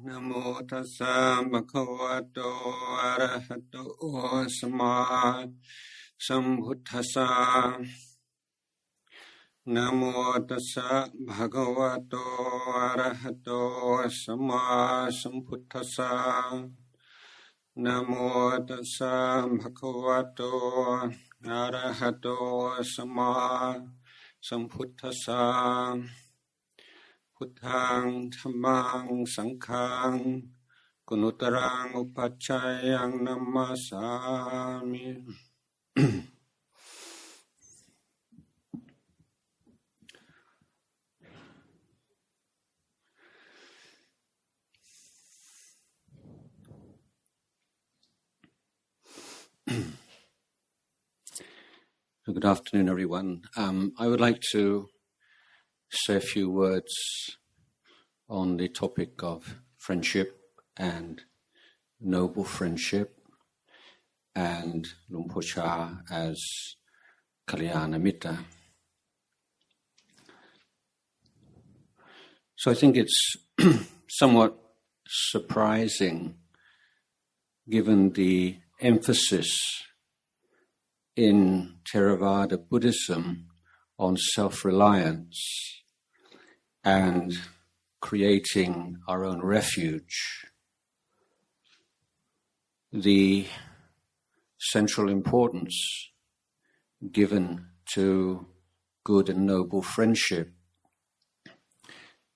นะโมตัสสะภะคะวะโตอะระหะโตสัมมาสัมพุทธัสสะนะโมตัสสะภะคะวะโตอะระหะโตสัมมาสัมพุทธัสสะนะโมตัสสะภะคะวะโตอะระหะโตสัมมาสัมพุทธัสสะพุทธังธัมมังสังฆังกุณุตรังอุปัชฌายังนัมมาสามิ Good afternoon, everyone. I would like to say a few words on the topic of friendship and noble friendship and Luang Por Chah as Kalyana Mitta. So I think it's somewhat surprising given the emphasis in Theravada Buddhism on self-reliance and creating our own refuge. The central importance given to good and noble friendship,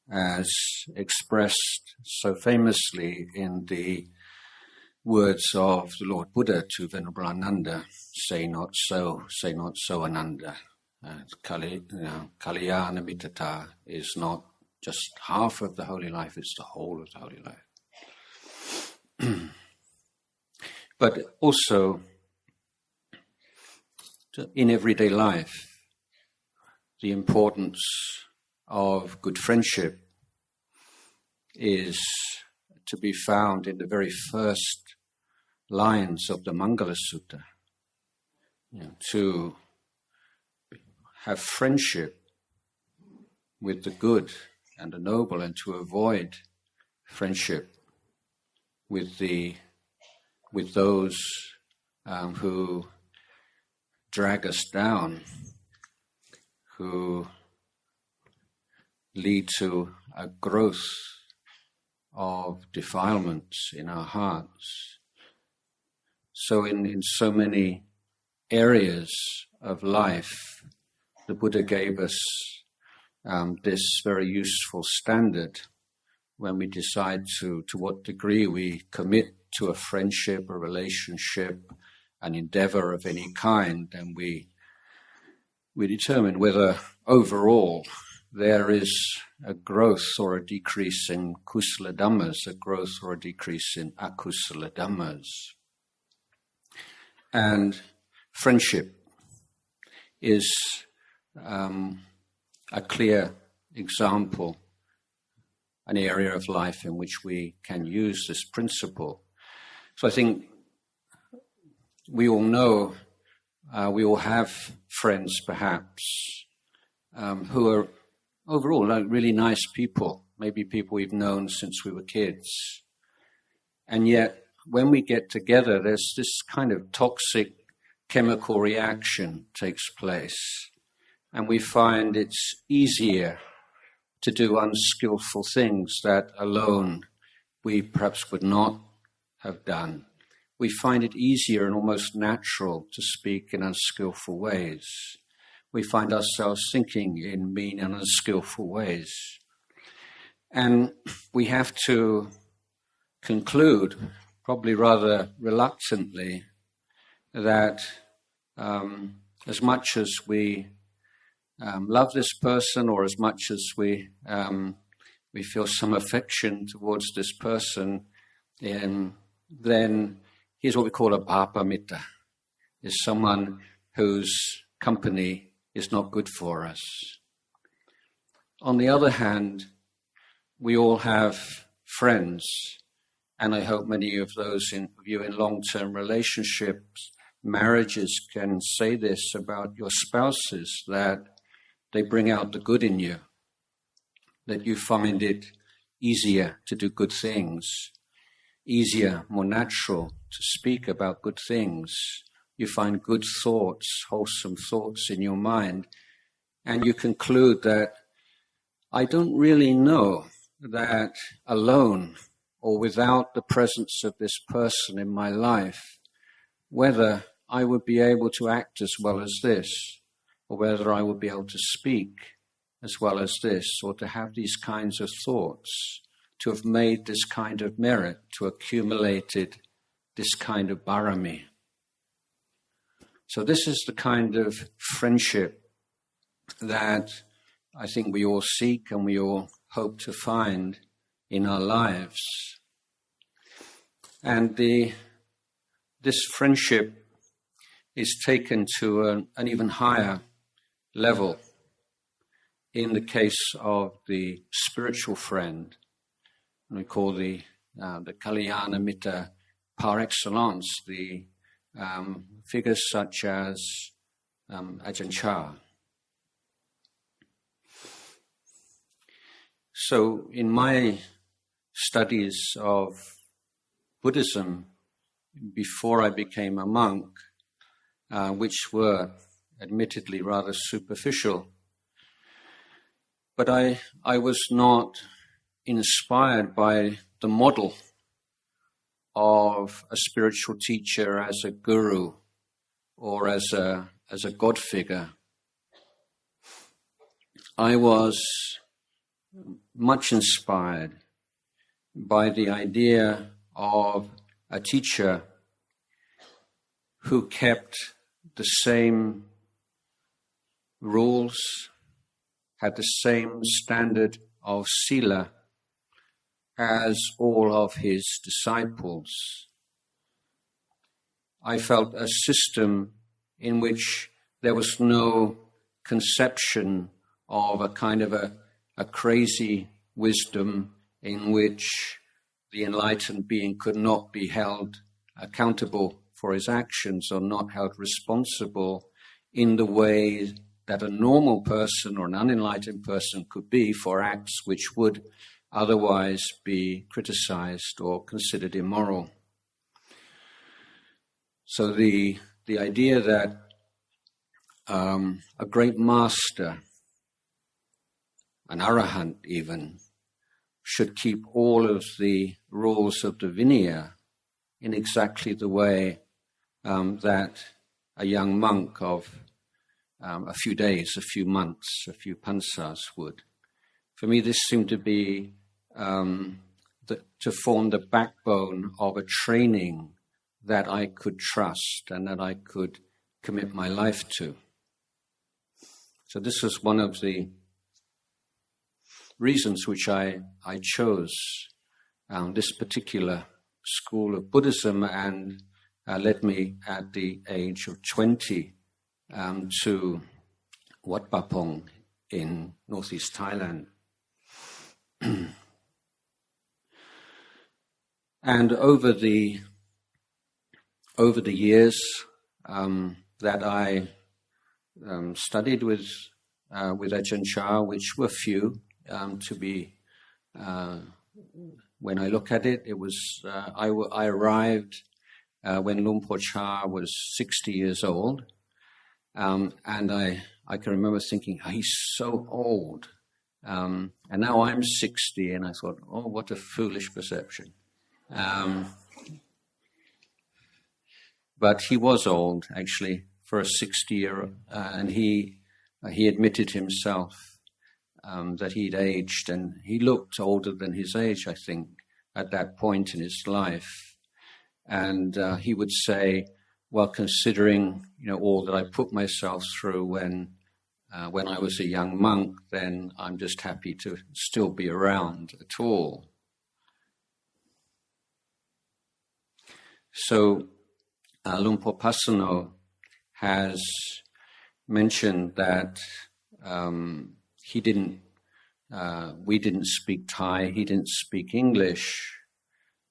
as expressed so famously in the words of the Lord Buddha to Venerable Ananda, say not so, Ananda. Kalyana Mitta is not just half of the holy life, it's the whole of the holy life. But also, in everyday life, the importance of good friendship is to be found in the very first lines of the Mangala Sutta. To have friendship with the good and the noble, and to avoid friendship with those who drag us down, who lead to a growth of defilements in our hearts. So in so many areas of life, the Buddha gave us this very useful standard when we decide to what degree we commit to a friendship, a relationship, an endeavor of any kind, and we determine whether overall there is a growth or a decrease in kusala dhammas, a growth or a decrease in akusala dhammas. And friendship is a clear example, an area of life in which we can use this principle. So I think we all know, we all have friends perhaps who are overall like really nice people, maybe people we've known since we were kids. And yet when we get together, there's this kind of toxic chemical reaction takes place. And we find it's easier to do unskillful things that alone we perhaps would not have done. We find it easier and almost natural to speak in unskillful ways. We find ourselves thinking in mean and unskillful ways. And we have to conclude, probably rather reluctantly, that as much as we love this person, or as much as we feel some affection towards this person, then here's what we call a bhapa mitta, is someone whose company is not good for us. On the other hand, we all have friends, and I hope many of those of you in long-term relationships, marriages, can say this about your spouses, that they bring out the good in you, that you find it easier to do good things, easier, more natural to speak about good things. You find good thoughts, wholesome thoughts in your mind, and you conclude that I don't really know that alone or without the presence of this person in my life, whether I would be able to act as well as this, or whether I would be able to speak as well as this, or to have these kinds of thoughts, to have made this kind of merit, to accumulated this kind of barami. So this is the kind of friendship that I think we all seek and we all hope to find in our lives. And this friendship is taken to an even higher level in the case of the spiritual friend. We call the Kalyana Mitta par excellence, the figures such as Ajahn Chah. So in my studies of Buddhism before I became a monk, which were admittedly rather superficial, but I was not inspired by the model of a spiritual teacher as a guru or as a God figure. I was much inspired by the idea of a teacher who kept the same rules, had the same standard of sila as all of his disciples. I felt a system in which there was no conception of a kind of a crazy wisdom in which the enlightened being could not be held accountable for his actions or not held responsible in the way that a normal person or an unenlightened person could be for acts which would otherwise be criticized or considered immoral. So the idea that a great master, an arahant even, should keep all of the rules of the Vinaya in exactly the way that a young monk of a few days, a few months, a few pansas would. For me, this seemed to be to form the backbone of a training that I could trust and that I could commit my life to. So this was one of the reasons which I chose this particular school of Buddhism, and led me at the age of 20 to Wat Pah in northeast Thailand. And over the years that I studied with Ajahn Chah, which were few, to be, when I look at it, it was I arrived when Luang Por Chah was 60 years old, and I can remember thinking, oh, he's so old, and now I'm 60, and I thought, oh, what a foolish perception. But he was old, actually, for a 60-year, and he admitted himself that he'd aged, and he looked older than his age, I think, at that point in his life. And he would say, well, considering all that I put myself through when I was a young monk, then I'm just happy to still be around at all. So Luang Por Pasano has mentioned that we didn't speak Thai, he didn't speak English,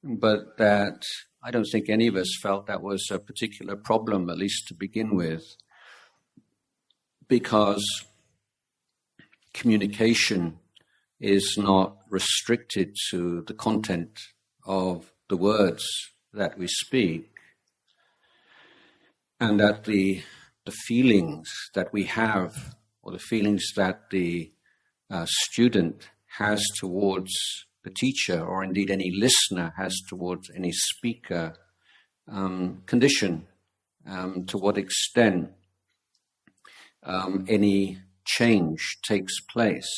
but that I don't think any of us felt that was a particular problem, at least to begin with, because communication is not restricted to the content of the words that we speak, and that the feelings that we have, or the feelings that the student has towards the teacher, or indeed any listener has towards any speaker, condition to what extent any change takes place.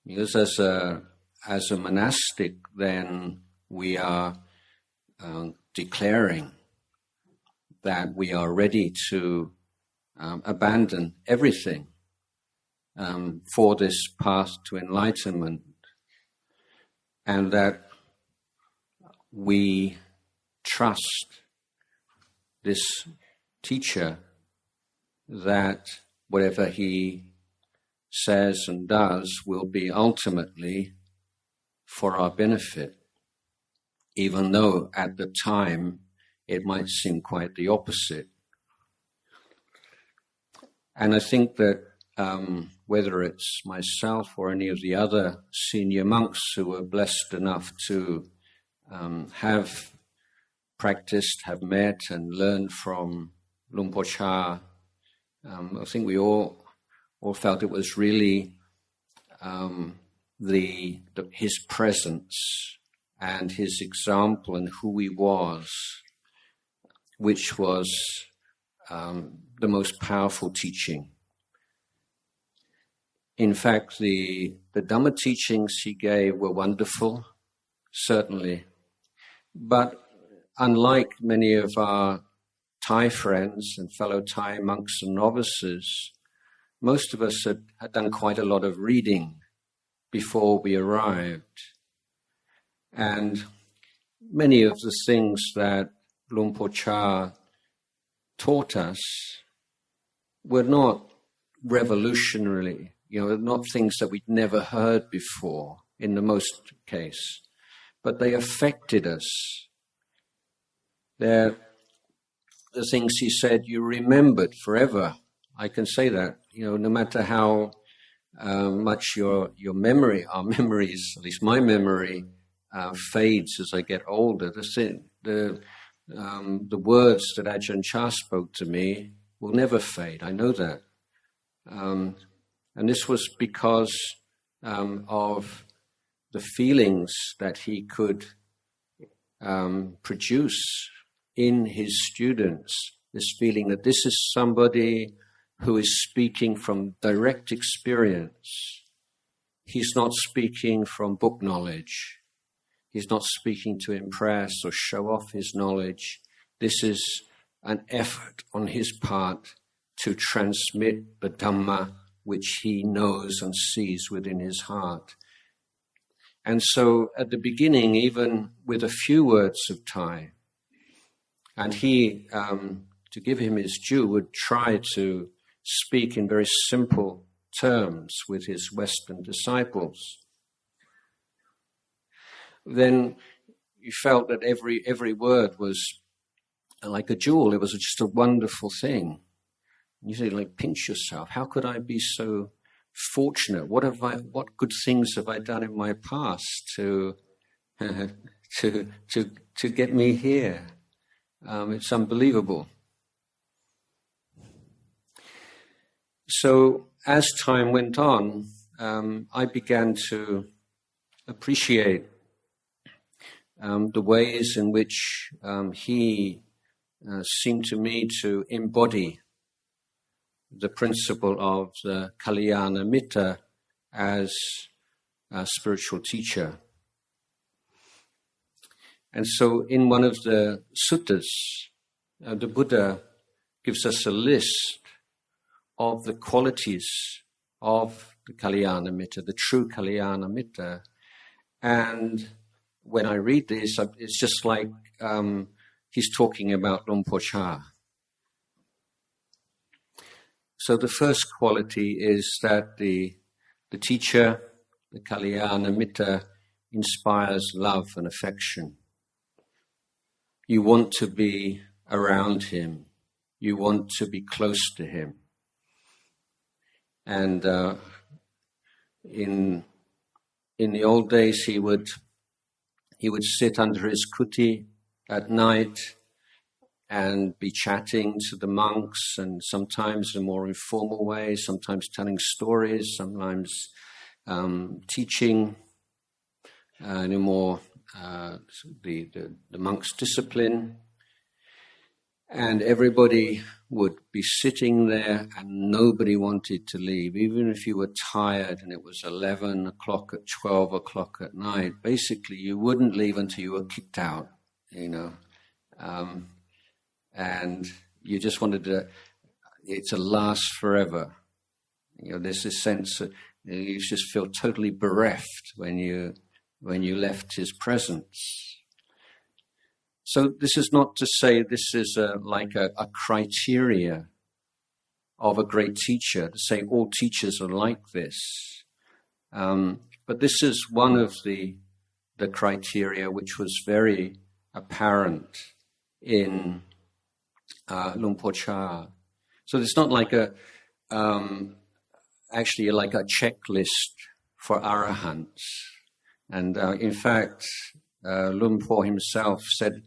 Because as a monastic, then we are declaring that we are ready to abandon everything for this path to enlightenment, and that we trust this teacher that whatever he says and does will be ultimately for our benefit, even though at the time it might seem quite the opposite. And I think that whether it's myself or any of the other senior monks who were blessed enough to have practiced, have met and learned from Luang Por Chah, I think we all felt it was really his presence and his example and who he was, which was the most powerful teaching. In fact, the Dhamma teachings he gave were wonderful, certainly. But unlike many of our Thai friends and fellow Thai monks and novices, most of us had done quite a lot of reading before we arrived. And many of the things that Luang Por Chah taught us were not revolutionary, not things that we'd never heard before in the most case, but they affected us. They're the things he said you remembered forever. I can say that, no matter how much your memory, our memories, at least my memory, fades as I get older. The words that Ajahn Chah spoke to me will never fade. I know that. And this was because of the feelings that he could produce in his students, this feeling that this is somebody who is speaking from direct experience. He's not speaking from book knowledge. He's not speaking to impress or show off his knowledge. This is an effort on his part to transmit the Dhamma which he knows and sees within his heart. And so at the beginning, even with a few words of Thai, and he, to give him his due, would try to speak in very simple terms with his Western disciples. Then you felt that every word was like a jewel. It was just a wonderful thing. You say, pinch yourself. How could I be so fortunate? What good things have I done in my past to get me here? It's unbelievable. So as time went on, I began to appreciate the ways in which he seemed to me to embody the principle of the Kalyana Mitta as a spiritual teacher. And so in one of the suttas, the Buddha gives us a list of the qualities of the Kalyana Mitta, the true Kalyana Mitta. And when I read this, it's just like he's talking about Luang Por Chah. So the first quality is that the teacher, the Kalyana Mitta, inspires love and affection. You want to be around him. You want to be close to him. And in the old days he would sit under his kuti at night and be chatting to the monks, and sometimes in a more informal way, sometimes telling stories, sometimes teaching in a more the monks' discipline. And everybody would be sitting there and nobody wanted to leave, even if you were tired and it was 11 o'clock at 12 o'clock at night. Basically, you wouldn't leave until you were kicked out, and you just wanted it to last forever. There's this sense that you just feel totally bereft when you left his presence. So this is not to say this is like a criteria of a great teacher, to say all teachers are like this. But this is one of the criteria which was very apparent in Luang Por Chah. So it's not like actually like a checklist for arahants. And in fact, Luang Por himself said,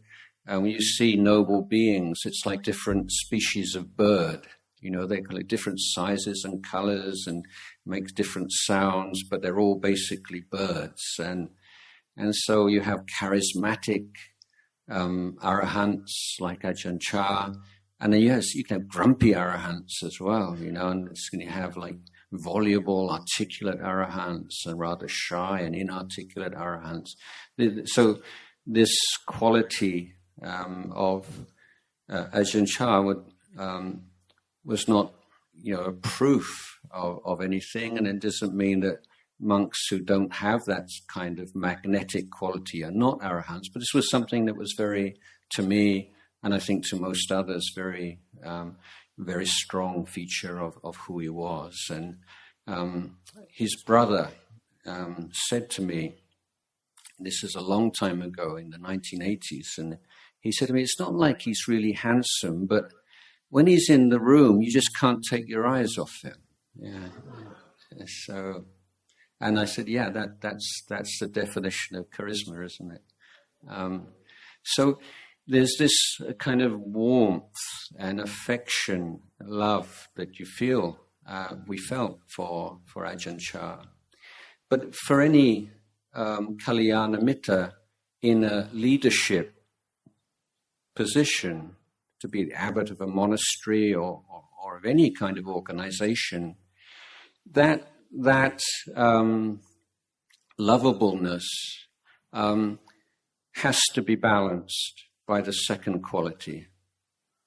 when you see noble beings, it's like different species of bird. They're like different sizes and colors and make different sounds, but they're all basically birds. And so you have charismatic arahants like Ajahn Chah, and then yes, you can have grumpy arahants as well, and it's going to have like voluble, articulate arahants and rather shy and inarticulate arahants. So this quality of Ajahn Chah was not, a proof of anything, and it doesn't mean that monks who don't have that kind of magnetic quality are not arahants. But this was something that was very, to me, and I think to most others, very, very strong feature of who he was. And his brother said to me, this is a long time ago in the 1980s, and he said to me, it's not like he's really handsome, but when he's in the room, you just can't take your eyes off him. Yeah. So, and I said, yeah, that's the definition of charisma, isn't it? So there's this kind of warmth and affection, love that you feel, we felt for Ajahn Chah. But for any Kalyana Mitta in a leadership position, to be the abbot of a monastery or of any kind of organization, that lovableness has to be balanced by the second quality,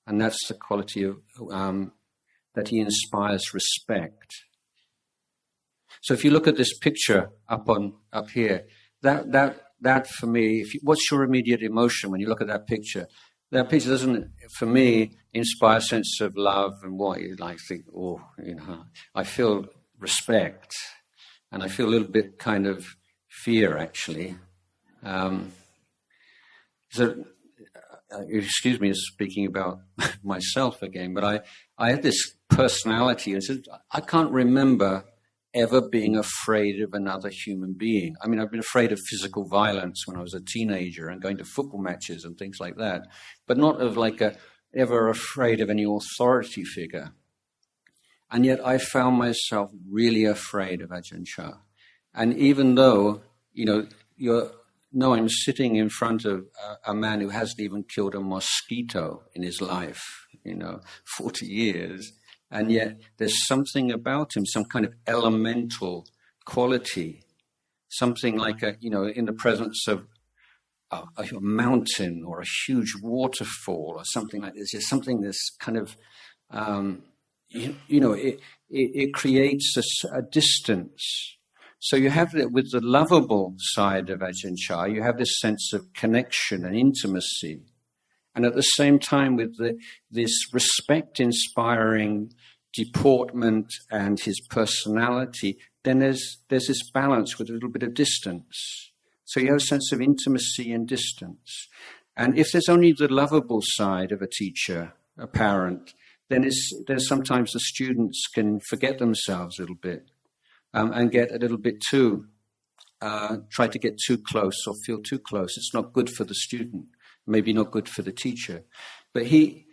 and that's the quality of that he inspires respect. So if you look at this picture up here, that for me, what's your immediate emotion when you look at that picture? That picture doesn't, for me, inspire a sense of love and what you like think. I feel respect, and I feel a little bit kind of fear actually. So, excuse me, speaking about myself again, but I had this personality. I can't remember ever being afraid of another human being. I mean, I've been afraid of physical violence when I was a teenager and going to football matches and things like that, but not of ever afraid of any authority figure. And yet I found myself really afraid of Ajahn Chah. And even though, I'm sitting in front of a man who hasn't even killed a mosquito in his life, 40 years, and yet there's something about him, some kind of elemental quality, something like in the presence of a mountain or a huge waterfall or something like this. There's something that's kind of, it creates a distance. So you have that with the lovable side of Ajahn Chah, you have this sense of connection and intimacy. And at the same time with this respect-inspiring deportment and his personality, then there's this balance with a little bit of distance. So you have a sense of intimacy and distance. And if there's only the lovable side of a teacher, a parent, then there's sometimes the students can forget themselves a little bit. and get a little bit too, try to get too close or feel too close. It's not good for the student, maybe not good for the teacher. But he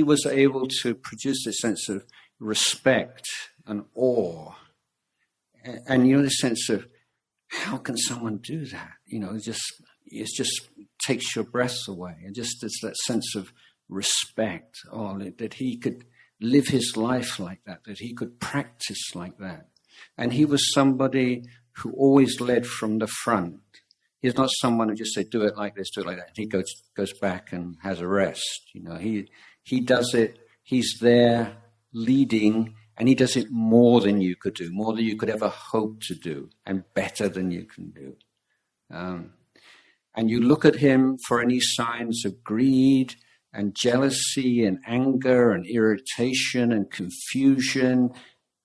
was able to produce this sense of respect and awe, and the sense of, how can someone do that? It just takes your breath away. And just there's that sense of respect, that he could live his life like that he could practice like that. And he was somebody who always led from the front. He's not someone who just said, do it like this, do it like that. And he goes back and has a rest. He does it. He's there leading, and he does it more than you could do, more than you could ever hope to do, and better than you can do. And you look at him for any signs of greed and jealousy and anger and irritation and confusion,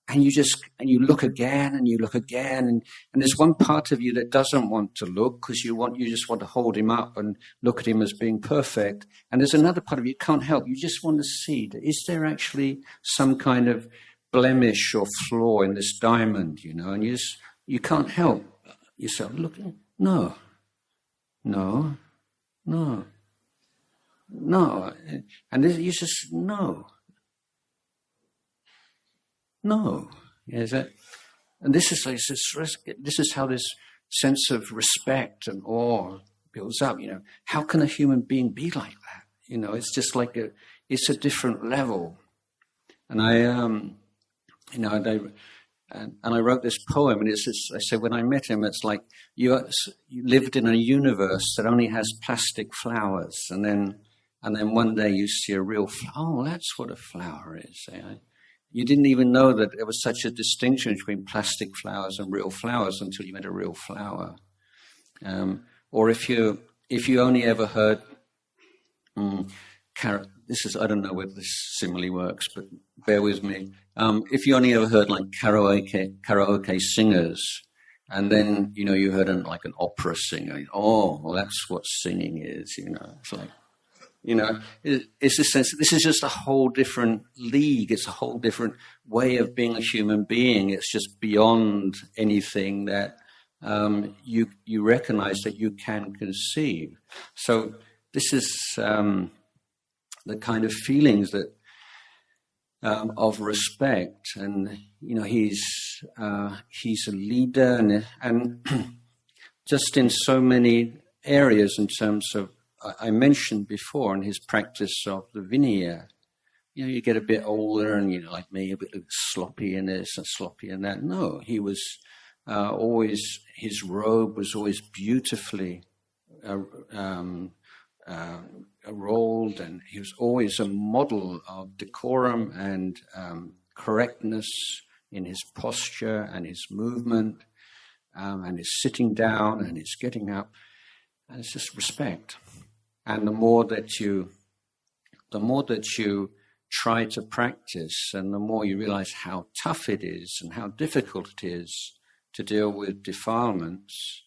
and you look again and you look again, and there's one part of you that doesn't want to look because you just want to hold him up and look at him as being perfect, and there's another part of you can't help. You just want to see, is there actually some kind of blemish or flaw in this diamond, and you can't help yourself looking. No. And you just, no. Is it? And this is how this sense of respect and awe builds up. How can a human being be like that? It's just like it's a different level. And I wrote this poem, and I said, when I met him, it's like you lived in a universe that only has plastic flowers, and then one day you see a real flower. Oh, that's what a flower is. You didn't even know that there was such a distinction between plastic flowers and real flowers until you met a real flower. Or if you only ever heard I don't know whether this simile works, but bear with me. If you only ever heard like karaoke singers, and then you heard an opera singer, well, that's what singing is. It's like, it's this sense. This is just a whole different league. It's a whole different way of being a human being. It's just beyond anything that you recognize that you can conceive. So this is the kind of feelings that of respect, and he's a leader, and just in so many areas in terms of, I mentioned before, in his practice of the Vinaya, you get a bit older, and like me, a bit sloppy in this and sloppy in that. No, he was always, his robe was always beautifully rolled, and he was always a model of decorum and correctness in his posture and his movement, and his sitting down and his getting up, and it's just respect. And the more that you try to practice, and the more you realize how tough it is and how difficult it is to deal with defilements,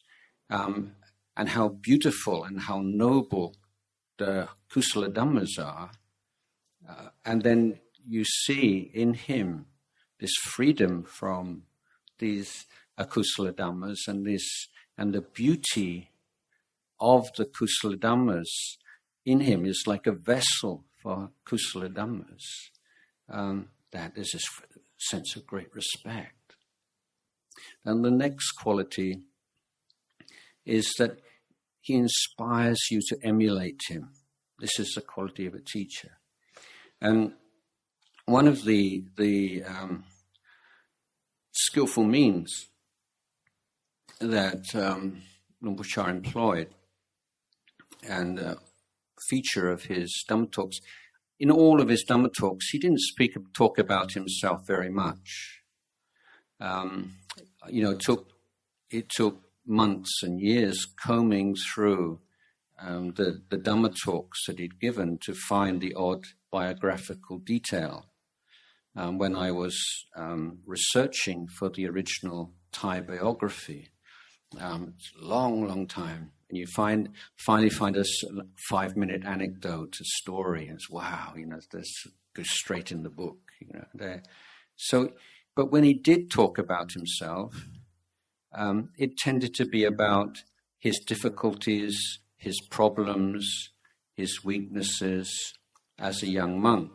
and how beautiful and how noble the Kusala Dhammas are, and then you see in him this freedom from these Akusala Dhammas, and the beauty of the Kusala Dhammas in him is like a vessel for Kusala Dhammas. That is this sense of great respect. And the next quality is that he inspires you to emulate him. This is the quality of a teacher. And one of the skillful means that Luang Por employed, and feature of his Dhamma talks, in all of his Dhamma talks, he didn't talk about himself very much. It took months and years combing through the Dhamma talks that he'd given to find the odd biographical detail. When I was researching for the original Thai biography, it's a long time, and you finally find a 5-minute anecdote, a story, and it's wow, this goes straight in the book, there. So But when he did talk about himself, it tended to be about his difficulties, his problems, his weaknesses as a young monk.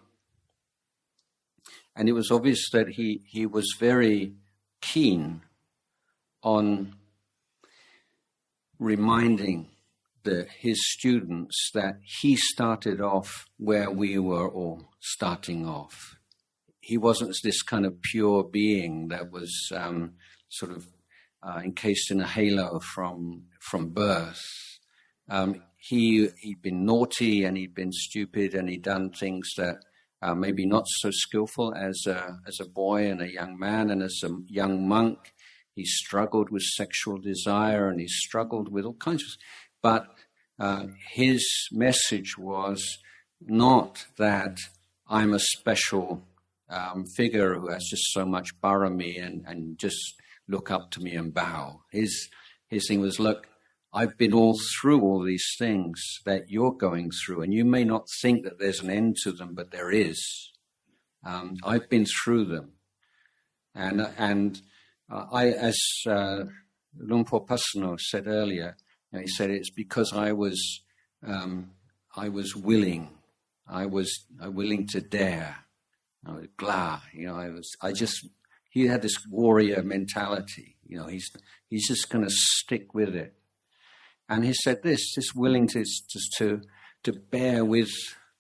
And it was obvious that he was very keen on reminding his students that he started off where we were all starting off. He wasn't this kind of pure being that was sort of encased in a halo from birth. He'd been naughty and he'd been stupid and he'd done things that maybe not so skillful as a boy and a young man, and as a young monk. He struggled with sexual desire and he struggled with all kinds of... But his message was not that I'm a special figure who has just so much barami and just look up to me and bow. His thing was, look, I've been all through all these things that you're going through, and you may not think that there's an end to them, but there is. I've been through them. And I, as Luang Por Pasano said earlier, he said it's because I was willing. I was willing to dare. I was glad. He had this warrior mentality. He's just going to stick with it. And he said this willing to bear with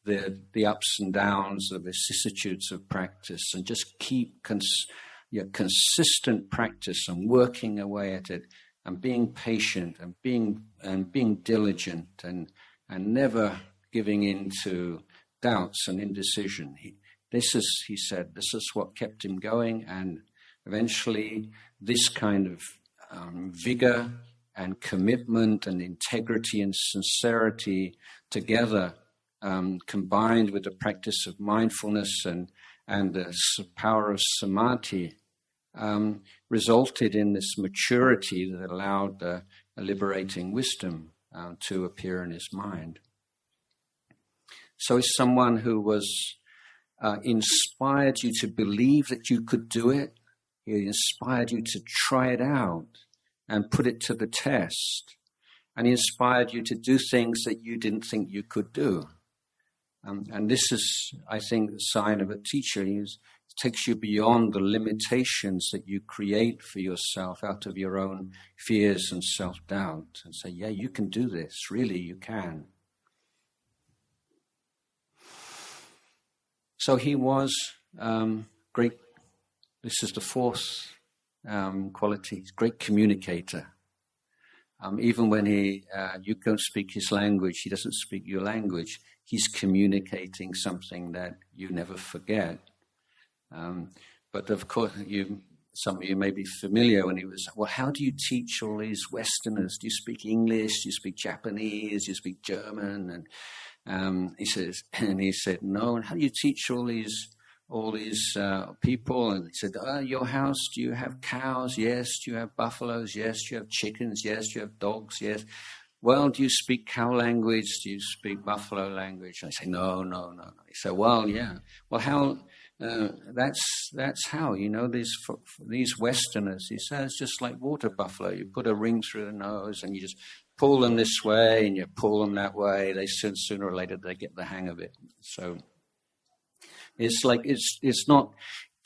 the ups and downs, the vicissitudes of practice, and just keep consistent practice and working away at it, and being patient and being diligent and never giving in to doubts and indecision. He said, this is what kept him going, and eventually this kind of vigor and commitment and integrity and sincerity together, combined with the practice of mindfulness and the power of samadhi, resulted in this maturity that allowed a liberating wisdom to appear in his mind. So he's someone who was inspired you to believe that you could do it. He inspired you to try it out and put it to the test. And he inspired you to do things that you didn't think you could do. And this is, I think, the sign of a teacher. It takes you beyond the limitations that you create for yourself out of your own fears and self-doubt, and say, yeah, you can do this. Really, you can. So he was great. This is the fourth quality. He's a great communicator. Even when you don't speak his language, he doesn't speak your language. He's communicating something that you never forget. But of course, some of you may be familiar when he was, well, how do you teach all these Westerners? Do you speak English? Do you speak Japanese? Do you speak German? And he said, no. And how do you teach all these people? And he said, your house, do you have cows? Yes. Do you have buffaloes? Yes. Do you have chickens? Yes. Do you have dogs? Yes. Well, do you speak cow language? Do you speak buffalo language? And I say, no. He said, well, yeah. Well, how? That's how, these Westerners, he says, just like water buffalo. You put a ring through the nose and you just pull them this way and you pull them that way. They sooner or later they get the hang of it. So it's like it's not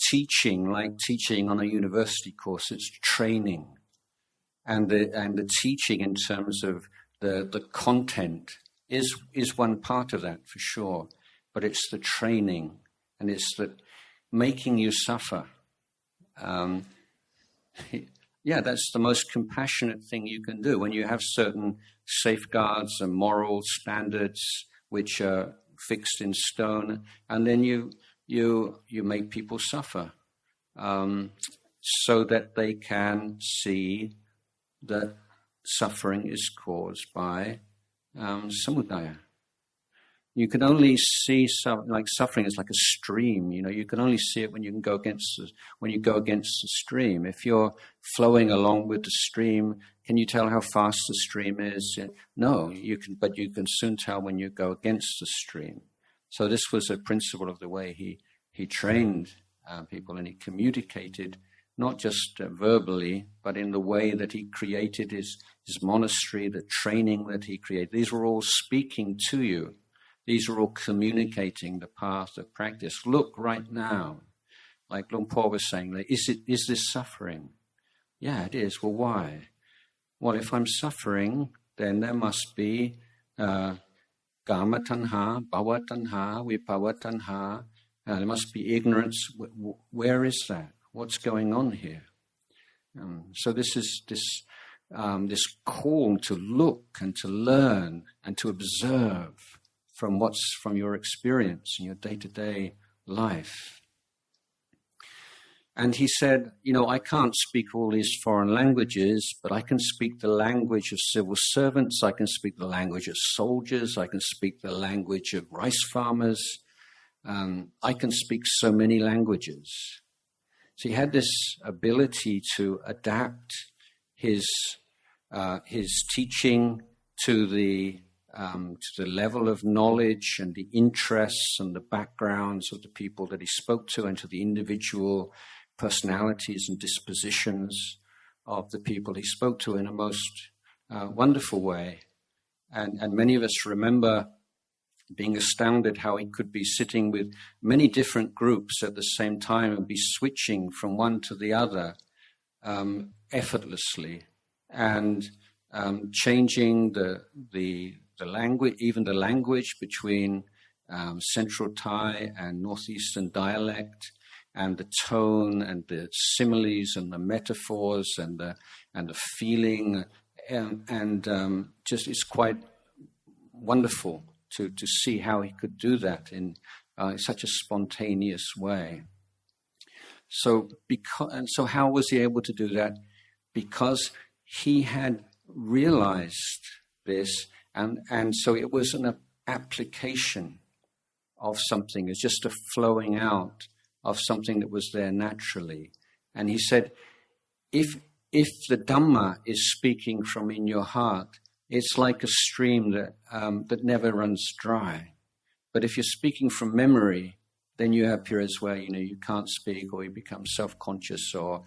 teaching like teaching on a university course. It's training, and the teaching in terms of the content is one part of that for sure. But it's the training. And it's that making you suffer. That's the most compassionate thing you can do when you have certain safeguards and moral standards which are fixed in stone, and then you make people suffer so that they can see that suffering is caused by samudaya. You can only see suffering as like a stream. You can only see it when you go against the stream. If you're flowing along with the stream, can you tell how fast the stream is? No, but you can soon tell when you go against the stream. So this was a principle of the way he trained people, and he communicated not just verbally, but in the way that he created his monastery, the training that he created. These were all speaking to you. These are all communicating the path of practice. Look right now, like Luang Por was saying, like, is this suffering? Yeah, it is. Well, why? Well, if I'm suffering, then there must be Kama tanha, Bhava tanha, Vibhava tanha. There must be ignorance. Where is that? What's going on here? So this is this call to look and to learn and to observe from your experience in your day-to-day life. And he said, I can't speak all these foreign languages, but I can speak the language of civil servants, I can speak the language of soldiers, I can speak the language of rice farmers, I can speak so many languages. So he had this ability to adapt his teaching to the level of knowledge and the interests and the backgrounds of the people that he spoke to, and to the individual personalities and dispositions of the people he spoke to in a most wonderful way. And many of us remember being astounded how he could be sitting with many different groups at the same time and be switching from one to the other effortlessly, and changing the language, even the language between Central Thai and Northeastern dialect, and the tone and the similes and the metaphors and the feeling, and just it's quite wonderful to see how he could do that in such a spontaneous way. So how was he able to do that? Because he had realized this, and so it was an application of something. It's just a flowing out of something that was there naturally. And he said, if the Dhamma is speaking from in your heart, it's like a stream that never runs dry. But if you're speaking from memory, then you have periods where you can't speak, or you become self-conscious, or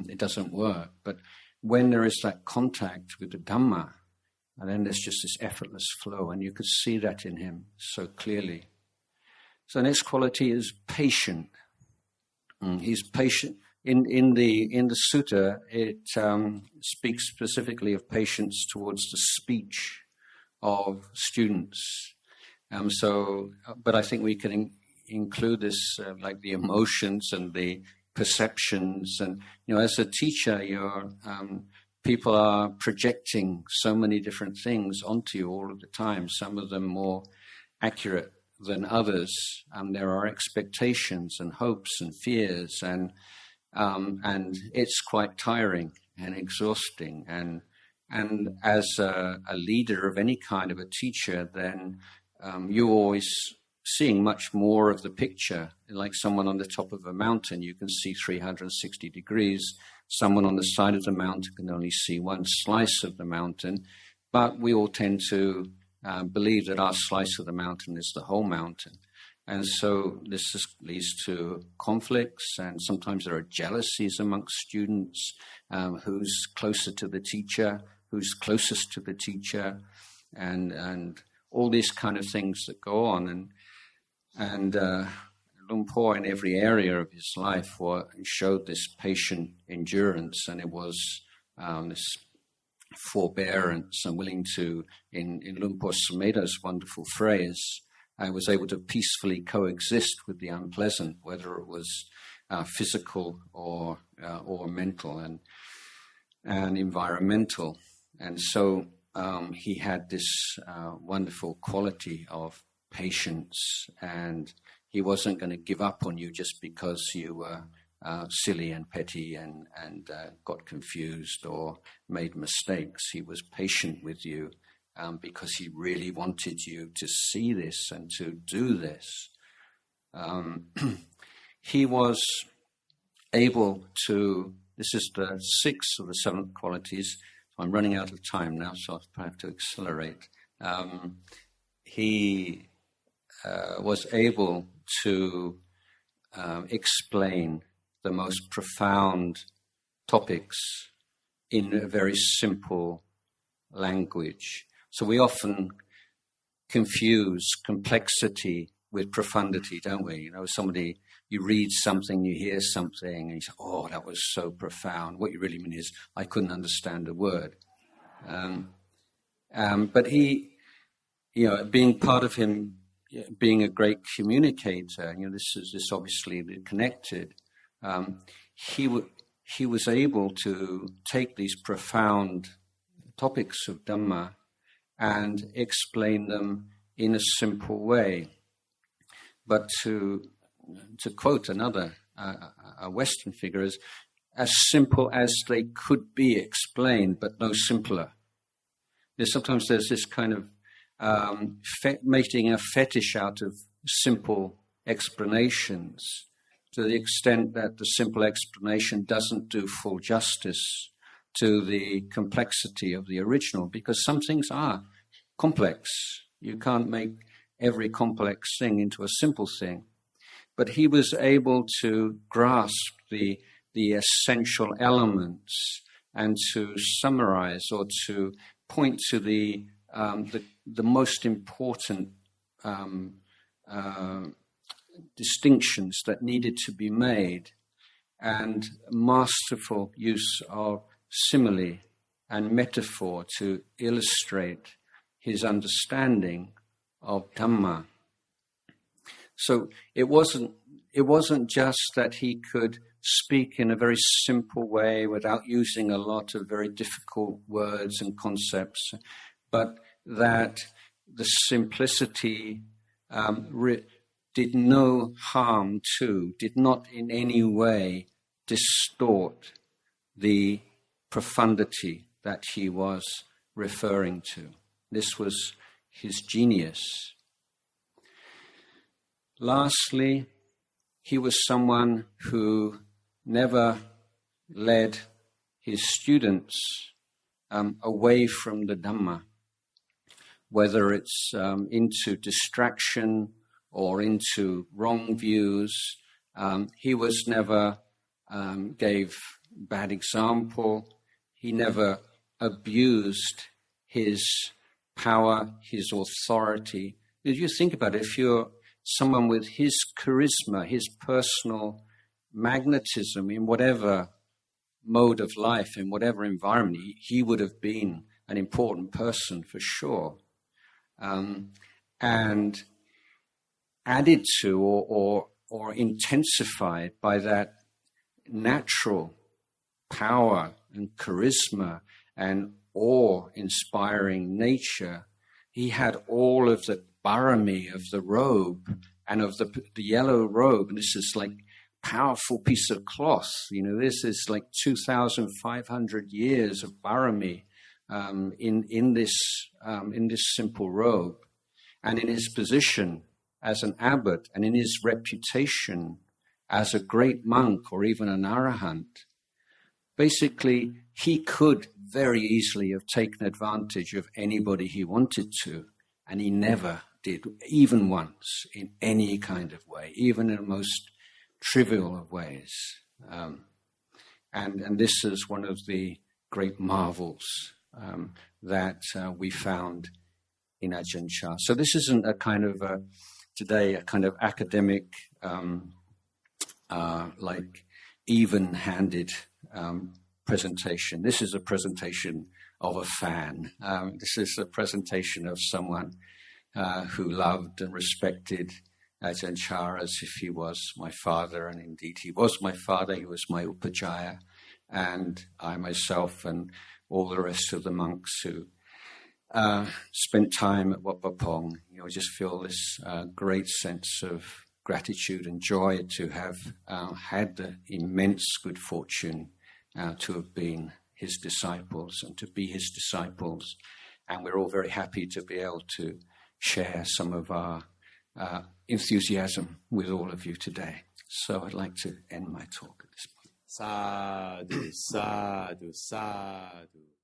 it doesn't work. But when there is that contact with the Dhamma, and then there's just this effortless flow, and you could see that in him so clearly. So the next quality is patient. He's patient. In the sutta, it speaks specifically of patience towards the speech of students. But I think we can include this, like the emotions and the perceptions. And as a teacher, people are projecting so many different things onto you all of the time. Some of them more accurate than others. There are expectations and hopes and fears, and it's quite tiring and exhausting. And as a leader of any kind, of a teacher, then you're always seeing much more of the picture. Like someone on the top of a mountain, you can see 360 degrees. Someone on the side of the mountain can only see one slice of the mountain. But we all tend to believe that our slice of the mountain is the whole mountain. And so this leads to conflicts, and sometimes there are jealousies amongst students, who's closer to the teacher, who's closest to the teacher, and all these kind of things that go on. And Luang Por, in every area of his life, showed this patient endurance, and it was this forbearance and willing to, in Luang Por Sumedho's wonderful phrase, I was able to peacefully coexist with the unpleasant, whether it was physical or mental and environmental. And so he had this wonderful quality of patience, and he wasn't going to give up on you just because you were silly and petty and got confused or made mistakes. He was patient with you because he really wanted you to see this and to do this. He was able to, this is the sixth of the seven qualities. I'm running out of time now, so I have to accelerate. He was able to explain the most profound topics in a very simple language. So we often confuse complexity with profundity, don't we? You know, you read something, you hear something, and you say, oh, that was so profound. What you really mean is, I couldn't understand a word. But he, you know, being part of him, being a great communicator, you know, this obviously connected. He was able to take these profound topics of Dhamma and explain them in a simple way. But to quote another a Western figure, as simple as they could be explained, but no simpler. Sometimes there's this kind of making a fetish out of simple explanations, to the extent that the simple explanation doesn't do full justice to the complexity of the original, because some things are complex. You can't make every complex thing into a simple thing. But he was able to grasp the essential elements and to summarize or to point to the most important distinctions that needed to be made, and masterful use of simile and metaphor to illustrate his understanding of Dhamma. So it wasn't just that he could speak in a very simple way without using a lot of very difficult words and concepts, but that the simplicity did no harm to, did not in any way distort the profundity that he was referring to. This was his genius. Lastly, he was someone who never led his students away from the Dhamma, whether it's into distraction or into wrong views. He was never gave bad example. He never abused his power, his authority. If you think about it, if you're someone with his charisma, his personal magnetism in whatever mode of life, in whatever environment, he would have been an important person for sure. And added to or intensified by that natural power and charisma and awe-inspiring nature, he had all of the barami of the robe and of the yellow robe. And this is like powerful piece of cloth. You know, this is like 2,500 years of barami in this simple robe, and in his position as an abbot, and in his reputation as a great monk or even an arahant. Basically, he could very easily have taken advantage of anybody he wanted to, and he never did, even once, in any kind of way, even in the most trivial of ways. And this is one of the great marvels that we found in Ajahn Chah. So this isn't a kind of today a kind of academic, like even-handed presentation. This is a presentation of a fan. This is a presentation of someone who loved and respected Ajahn Chah as if he was my father, and indeed he was my father. He was my upajjhaya, and I myself and all the rest of the monks who spent time at Wat Pah Pong, you know, just feel this great sense of gratitude and joy to have had the immense good fortune to have been his disciples and to be his disciples. And we're all very happy to be able to share some of our enthusiasm with all of you today. So I'd like to end my talk at this point. Sadhu, sadhu, sadhu.